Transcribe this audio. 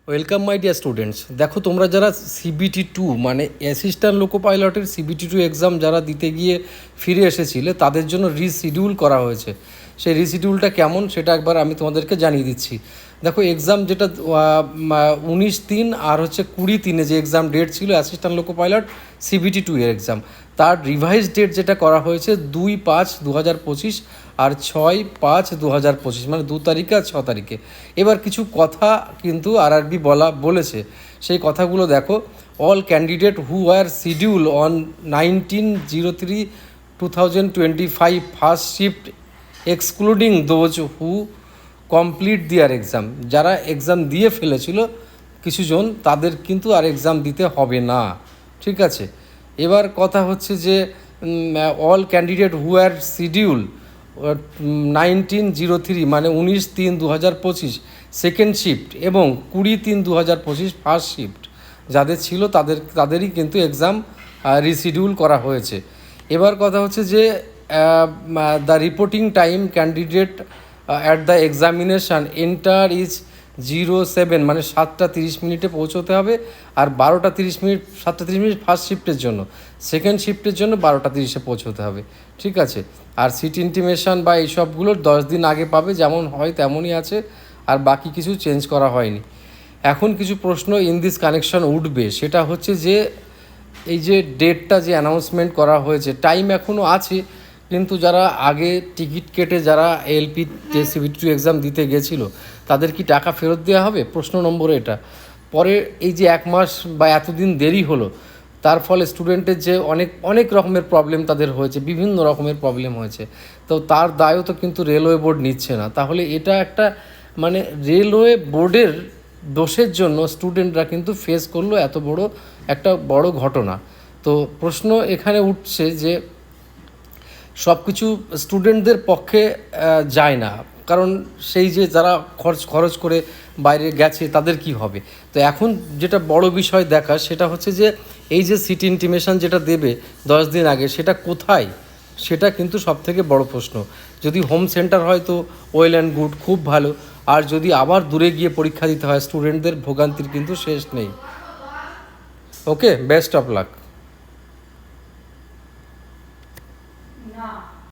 Welcome my dear students. দেখো, তোমরা যারা CBT-2 মানে অ্যাসিস্ট্যান্ট লোকো পাইলটের CBT-2 এক্সাম যারা দিতে গিয়ে ফিরে এসেছিলে, তাদের জন্য রিশিডিউল করা হয়েছে। সেই রিশিডিউলটা কেমন সেটা একবার আমি তোমাদেরকে জানিয়ে দিচ্ছি। দেখো, এক্সাম যেটা 19/3 আর হচ্ছে 20/3 যে এক্সাম ডেট ছিল অ্যাসিস্ট্যান্ট লোকো পাইলট CBT-2 এর এক্সাম, তার রিভাইজ ডেট যেটা করা হয়েছে 2/5/2025 আর 6/5/2025, মানে 2 তারিখে আর 6 তারিখে। এবার কিছু কথা কিন্তু আরআরবি বলেছে, সেই কথাগুলো দেখো। All candidate who are schedule on 19/03/2025 first shift excluding those who complete their exam, যারা এক্সাম দিয়ে ফেলেছিল কিছুজন, তাদের কিন্তু আর এক্সাম দিতে হবে না। ঠিক আছে, এবার কথা হচ্ছে যে all candidate who are schedule 19/03 মানে 19/3/2025 সেকেন্ড শিফট এবং 20/3/2025 ফার্স্ট শিফট যাদের ছিল তাদেরই কিন্তু এক্সাম রিশিডিউল করা হয়েছে। এবার কথা হচ্ছে যে the reporting time candidate at the examination enter is 07 মানে 7:30 পৌঁছতে হবে, আর 7:30 ফার্স্ট শিফটের জন্য, সেকেন্ড শিফটের জন্য 12:30 পৌঁছতে হবে। ঠিক আছে, আর সিট ইন্টিমেশন বা এইসবগুলো 10 দিন আগে পাবে, যেমন হয় তেমনই আছে, আর বাকি কিছু চেঞ্জ করা হয়নি। এখন কিছু প্রশ্ন ইন দিস কানেকশন উঠবে, সেটা হচ্ছে যে এই যে ডেটটা যে অ্যানাউন্সমেন্ট করা হয়েছে, টাইম এখনও আছে, কিন্তু যারা আগে টিকিট কেটে যারা এলপি CBT-2 এক্সাম দিতে গেছিলো, তাদের কি টাকা ফেরত দেওয়া হবে? প্রশ্ন নম্বর এটা। পরে এই যে 1 মাস বা এতদিন দেরি হলো, তার ফলে স্টুডেন্টের যে অনেক রকমের প্রবলেম তাদের হয়েছে, বিভিন্ন রকমের প্রবলেম হয়েছে, তো তার দায়ও তো কিন্তু রেলওয়ে বোর্ড নিচ্ছে না। তাহলে এটা একটা মানে রেলওয়ে বোর্ডের দোষের জন্য স্টুডেন্টরা কিন্তু ফেস করলো এত বড় ঘটনা। তো প্রশ্ন এখানে উঠছে যে সব কিছু স্টুডেন্টদের পক্ষে যায় না, কারণ সেই যে যারা খরচ করে বাইরে গেছে তাদের কি হবে। তো এখন যেটা বড় বিষয় দেখা, সেটা হচ্ছে যে এই যে সিট ইন্টিমেশন যেটা দেবে 10 দিন আগে, সেটা কোথায়, সেটা কিন্তু সবথেকে বড় প্রশ্ন। যদি হোম সেন্টার হয় তো ওয়েল অ্যান্ড গুড, খুব ভালো, আর যদি আবার দূরে গিয়ে পরীক্ষা দিতে হয়, স্টুডেন্টদের ভোগান্তির কিন্তু শেষ নেই। ওকে, বেস্ট অফ লাক।